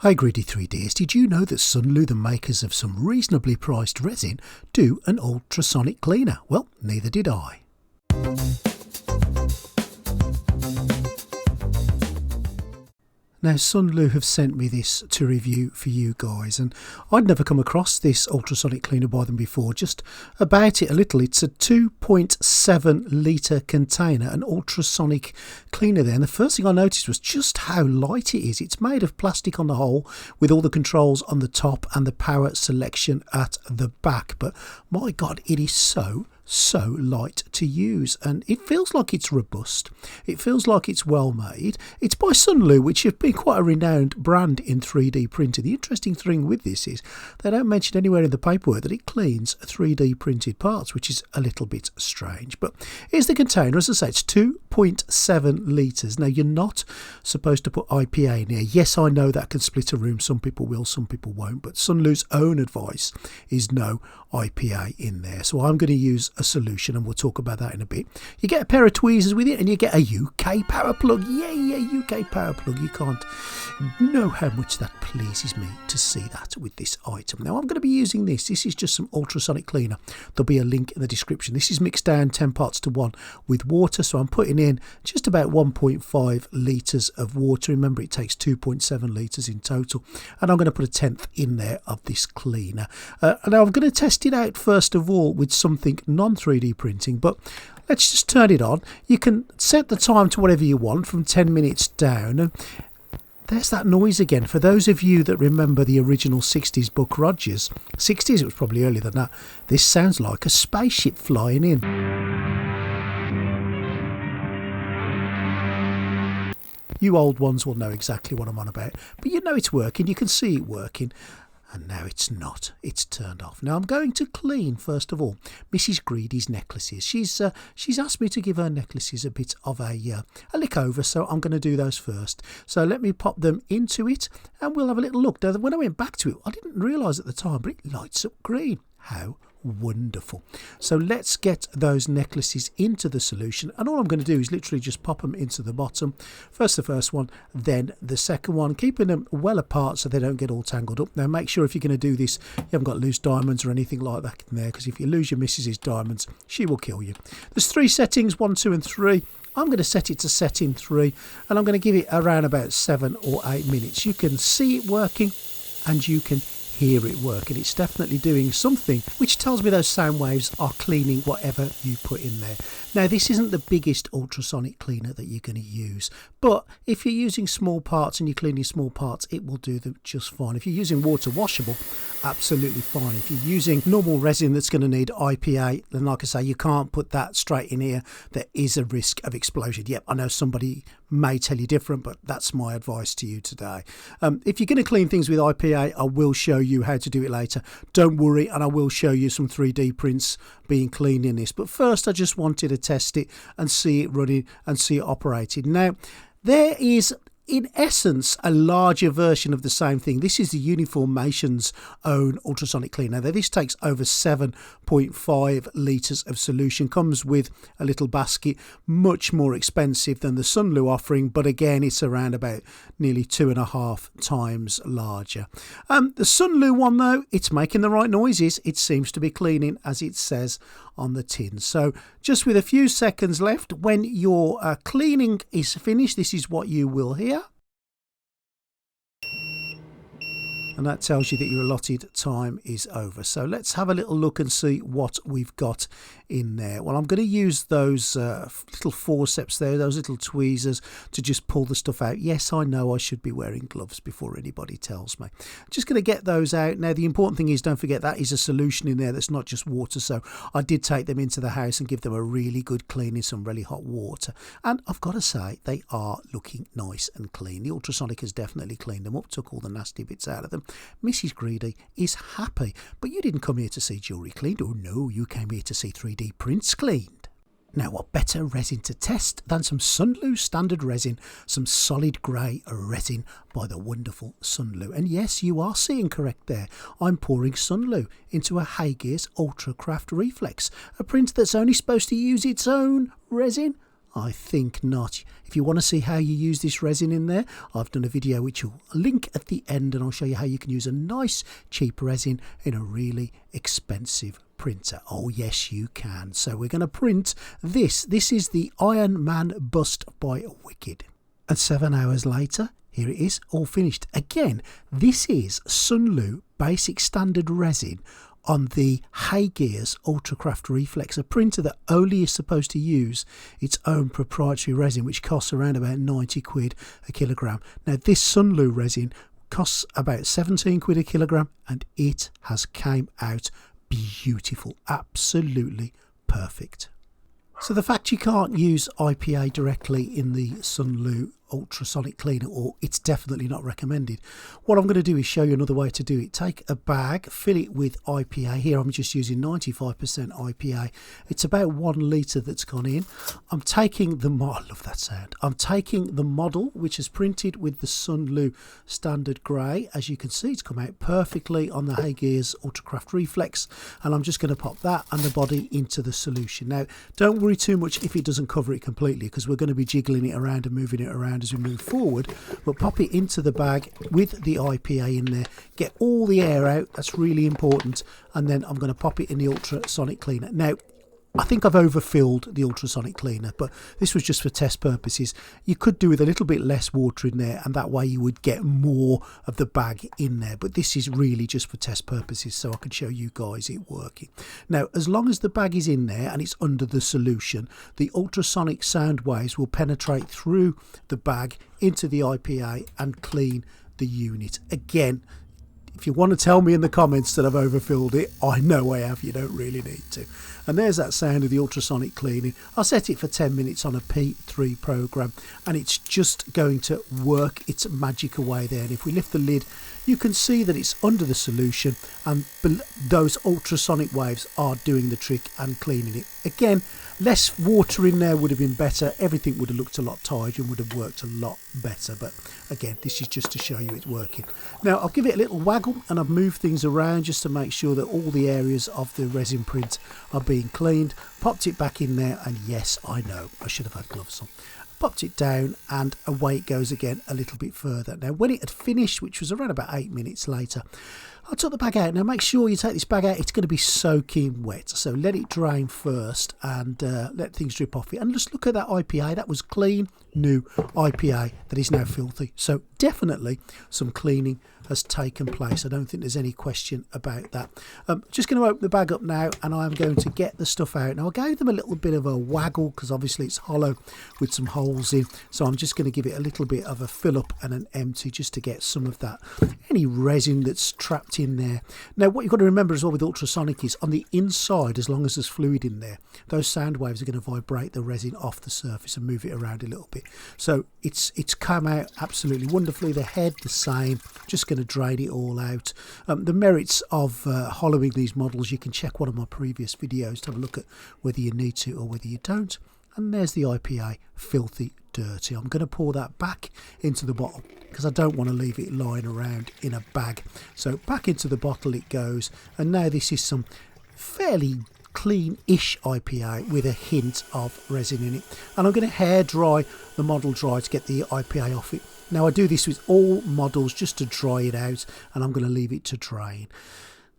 Hi Greedy 3Ds, did you know that Sunlu, the makers of some reasonably priced resin, do an ultrasonic cleaner? Well, neither did I. Now Sunlu have sent me this to review for you guys, and I'd never come across this ultrasonic cleaner by them before. Just about it a little, it's a 2.7 litre container, an ultrasonic cleaner there, and the first thing I noticed was just how light it is. It's made of plastic on the whole with all the controls on the top and the power selection at the back, but my god, it is so light to use, and it feels like it's robust. It feels like it's well made. It's by Sunlu, which have been quite a renowned brand in 3D printing. The interesting thing with this is they don't mention anywhere in the paperwork that it cleans 3D printed parts, which is a little bit strange. But here's the container. As I say, it's 2.7 litres. Now, you're not supposed to put IPA in here. Yes, I know that can split a room. Some people will, some people won't, but Sunlu's own advice is no IPA in there. So I'm going to use a solution, and we'll talk about that in a bit. You get a pair of tweezers with it, and you get a UK power plug. Yeah, UK power plug. You can't know how much that pleases me to see that with this item. Now I'm going to be using this. This is just some ultrasonic cleaner. There'll be a link in the description. This is mixed down 10 parts to 1 with water, so I'm putting in just about 1.5 litres of water. Remember, it takes 2.7 litres in total, and I'm going to put a tenth in there of this cleaner. Now I'm going to test it out first of all with something non-3D printing, but let's just turn it on. You can set the time to whatever you want from 10 minutes down, and there's that noise again. For those of you that remember the original 60s Buck Rogers, 60s, it was probably earlier than that, this sounds like a spaceship flying in. You old ones will know exactly what I'm on about, but you know it's working, you can see it working. And now it's not. It's turned off. Now I'm going to clean, first of all, Mrs. Greedy's necklaces. She's asked me to give her necklaces a bit of a lick over, so I'm going to do those first. So let me pop them into it, and we'll have a little look. Now, when I went back to it, I didn't realise at the time, but it lights up green. How wonderful. So let's get those necklaces into the solution, and all I'm going to do is literally just pop them into the bottom. First the first one, then the second one, keeping them well apart so they don't get all tangled up. Now make sure if you're going to do this, you haven't got loose diamonds or anything like that in there, because if you lose your missus's diamonds, she will kill you. There's 3 settings, 1, 2 and 3. I'm going to set it to setting 3, and I'm going to give it around about 7 or 8 minutes. You can see it working and you can hear it work, and it's definitely doing something which tells me those sound waves are cleaning whatever you put in there. Now this isn't the biggest ultrasonic cleaner that you're going to use, but if you're using small parts and you're cleaning small parts, it will do them just fine. If you're using water washable, absolutely fine. If you're using normal resin that's going to need IPA, then like I say, you can't put that straight in here. There is a risk of explosion. Yep, I know somebody may tell you different, but that's my advice to you today. If you're going to clean things with IPA, I will show you how to do it later. Don't worry, and I will show you some 3D prints being cleaned in this. But first, I just wanted to test it and see it running and see it operating. Now, there is in essence a larger version of the same thing. This is the Uniformation's own ultrasonic cleaner. Now this takes over 7.5 litres of solution, comes with a little basket, much more expensive than the Sunlu offering, but again it's around about nearly 2.5 times larger. The Sunlu one though, it's making the right noises. It seems to be cleaning as it says on the tin. So just with a few seconds left, when your cleaning is finished, this is what you will hear. And that tells you that your allotted time is over. So let's have a little look and see what we've got in there. Well, I'm going to use those little forceps there, those little tweezers, to just pull the stuff out. Yes, I know I should be wearing gloves before anybody tells me. Just going to get those out. Now, the important thing is, don't forget, that is a solution in there that's not just water. So I did take them into the house and give them a really good clean in some really hot water. And I've got to say, they are looking nice and clean. The ultrasonic has definitely cleaned them up, took all the nasty bits out of them. Mrs. Greedy is happy. But you didn't come here to see jewellery cleaned. Oh no, you came here to see 3D prints cleaned. Now, what better resin to test than some Sunlu standard resin, some solid grey resin by the wonderful Sunlu. And yes, you are seeing correct there. I'm pouring Sunlu into a Hagear's Ultracraft Reflex, a print that's only supposed to use its own resin. I think not. If you want to see how you use this resin in there, I've done a video which I'll link at the end, and I'll show you how you can use a nice cheap resin in a really expensive printer. Oh yes, you can. So we're going to print this. This is the Iron Man bust by Wicked. And 7 hours later, here it is, all finished. Again, this is Sunlu basic standard resin on the Haygears Ultracraft Reflex, a printer that only is supposed to use its own proprietary resin, which costs around about 90 quid a kilogram. Now this Sunlu resin costs about 17 quid a kilogram, and it has came out beautiful, absolutely perfect. So the fact you can't use IPA directly in the Sunlu Ultrasonic Cleaner, or it's definitely not recommended, what I'm going to do is show you another way to do it. Take a bag, fill it with IPA. Here I'm just using 95% IPA. It's about 1 litre that's gone in. I'm taking the I love that sound. I'm taking the model which is printed with the Sunlu standard grey. As you can see, it's come out perfectly on the Haygears Ultracraft Reflex, and I'm just going to pop that and the body into the solution. Now don't worry too much if it doesn't cover it completely, because we're going to be jiggling it around and moving it around as we move forward, but pop it into the bag with the IPA in there, get all the air out, that's really important, and then I'm going to pop it in the ultrasonic cleaner. Now I think I've overfilled the ultrasonic cleaner, but this was just for test purposes. You could do with a little bit less water in there, and that way you would get more of the bag in there, but this is really just for test purposes, so I can show you guys it working. Now as long as the bag is in there and it's under the solution, the ultrasonic sound waves will penetrate through the bag into the IPA and clean the unit. Again, if you want to tell me in the comments that I've overfilled it, I know I have, you don't really need to. And there's that sound of the ultrasonic cleaning. I'll set it for 10 minutes on a P3 program, and it's just going to work its magic away there. And if we lift the lid, you can see that it's under the solution, and those ultrasonic waves are doing the trick and cleaning it. Again, less water in there would have been better. Everything would have looked a lot tighter and would have worked a lot better. But again, this is just to show you it's working. Now I'll give it a little waggle, and I've moved things around just to make sure that all the areas of the resin print are being cleaned. Popped it back in there, and yes, I know I should have had gloves on. Popped it down, and away it goes again a little bit further. Now when it had finished, which was around about 8 minutes later, I took the bag out. Now make sure you take this bag out, it's going to be soaking wet, so let it drain first and let things drip off it. And just look at that IPA, that was clean new IPA that is now filthy. So definitely some cleaning has taken place. I don't think there's any question about that. Just going to open the bag up now, and I'm going to get the stuff out. Now I gave them a little bit of a waggle because obviously it's hollow with some holes in, so I'm just going to give it a little bit of a fill up and an empty just to get some of that, any resin that's trapped in there. Now what you've got to remember as well with ultrasonic is on the inside, as long as there's fluid in there, those sound waves are going to vibrate the resin off the surface and move it around a little bit. So it's come out absolutely wonderfully. The head the same, just going to drain it all out. The merits of hollowing these models, you can check one of my previous videos to have a look at whether you need to or whether you don't. And there's the IPA, filthy dirty. I'm going to pour that back into the bottle because I don't want to leave it lying around in a bag. So back into the bottle it goes, and now this is some fairly clean-ish IPA with a hint of resin in it. And I'm going to hair dry the model dry to get the IPA off it. Now I do this with all models just to dry it out, and I'm going to leave it to drain.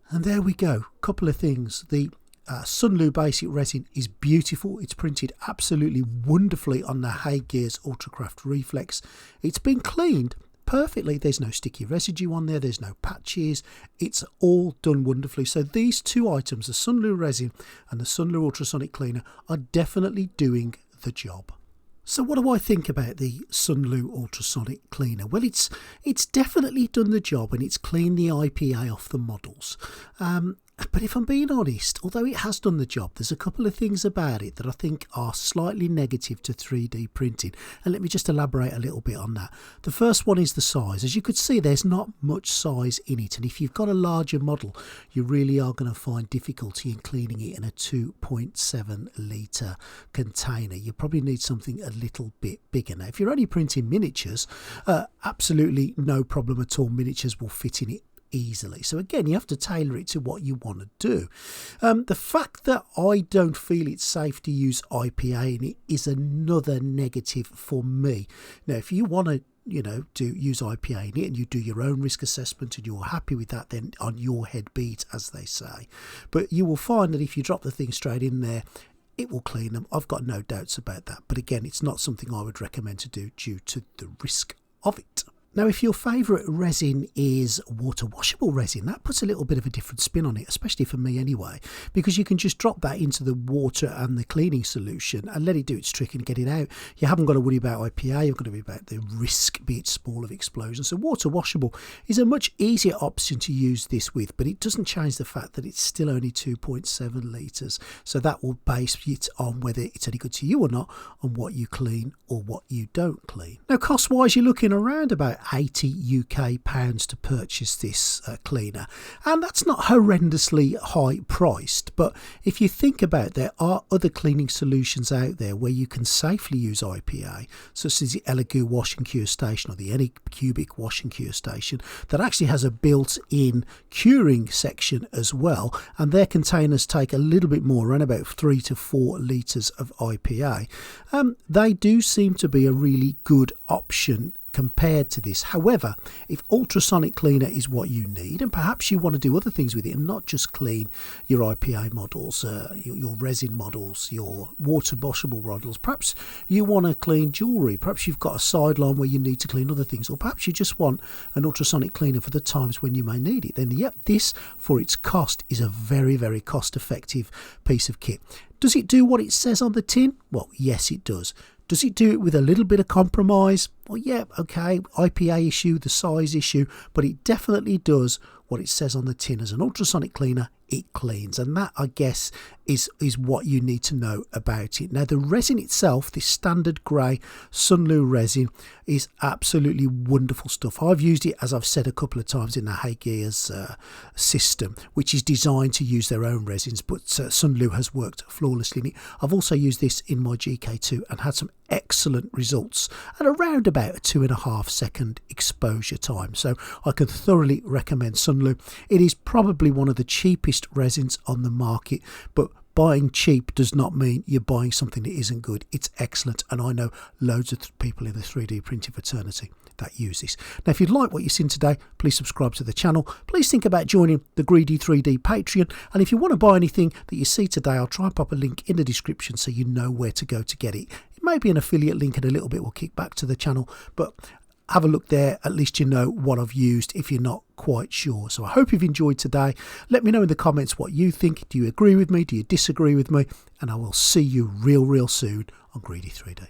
And there we go. Couple of things. The Sunlu basic resin is beautiful. It's printed absolutely wonderfully on the Haygears Ultracraft Reflex. It's been cleaned perfectly. There's no sticky residue on there. There's no patches. It's all done wonderfully. So these two items, the Sunlu resin and the Sunlu Ultrasonic Cleaner, are definitely doing the job. So what do I think about the Sunlu Ultrasonic Cleaner? Well, it's definitely done the job, and it's cleaned the IPA off the models. But if I'm being honest, although it has done the job, there's a couple of things about it that I think are slightly negative to 3D printing. And let me just elaborate a little bit on that. The first one is the size. As you could see, there's not much size in it. And if you've got a larger model, you really are going to find difficulty in cleaning it in a 2.7 litre container. You probably need something a little bit bigger. Now, if you're only printing miniatures, absolutely no problem at all. Miniatures will fit in it easily. So again, you have to tailor it to what you want to do. The fact that I don't feel it's safe to use IPA in it is another negative for me. Now, if you want to use IPA in it and you do your own risk assessment and you're happy with that, then on your head be it, as they say. But you will find that if you drop the thing straight in there, it will clean them. I've got no doubts about that. But again, it's not something I would recommend to do due to the risk of it. Now, if your favourite resin is water washable resin, that puts a little bit of a different spin on it, especially for me anyway, because you can just drop that into the water and the cleaning solution and let it do its trick and get it out. You haven't got to worry about IPA, you've got to worry about the risk, be it small, of explosion. So water washable is a much easier option to use this with, but it doesn't change the fact that it's still only 2.7 litres. So that will base it on whether it's any good to you or not, on what you clean or what you don't clean. Now, cost-wise, you're looking around about £80 UK to purchase this cleaner, and that's not horrendously high priced. But if you think about, there are other cleaning solutions out there where you can safely use IPA, such as the Elegoo Wash and Cure Station or the Anycubic Wash and Cure Station, that actually has a built-in curing section as well, and their containers take a little bit more, around about 3 to 4 litres of IPA. They do seem to be a really good option compared to this. However, if ultrasonic cleaner is what you need, and perhaps you want to do other things with it and not just clean your IPA models, your resin models, your water washable models, perhaps you want to clean jewellery, perhaps you've got a sideline where you need to clean other things, or perhaps you just want an ultrasonic cleaner for the times when you may need it, then yep, this for its cost is a very, very cost effective piece of kit. Does it do what it says on the tin? Well, yes, it does. Does it do it with a little bit of compromise? Well, yeah, okay, IPA issue, the size issue, but it definitely does what it says on the tin. As an ultrasonic cleaner, it cleans, and that, I guess, is what you need to know about it. Now, the resin itself, this standard grey Sunlu resin, is absolutely wonderful stuff. I've used it, as I've said a couple of times, in the Hagear's system, which is designed to use their own resins, but Sunlu has worked flawlessly in it. I've also used this in my GK2 and had some excellent results at around about a 2.5 second exposure time. So I can thoroughly recommend Sunlu. It is probably one of the cheapest resins on the market, but buying cheap does not mean you're buying something that isn't good. It's excellent, and I know loads of people in the 3D printing fraternity that use this. Now, if you'd like what you've seen today, please subscribe to the channel. Please think about joining the Greedy 3D Patreon, and if you want to buy anything that you see today, I'll try and pop a link in the description so you know where to go to get it. It may be an affiliate link, and a little bit will kick back to the channel, but have a look there. At least you know what I've used if you're not quite sure. So I hope you've enjoyed today. Let me know in the comments what you think. Do you agree with me? Do you disagree with me? And I will see you real soon on Greedy 3D.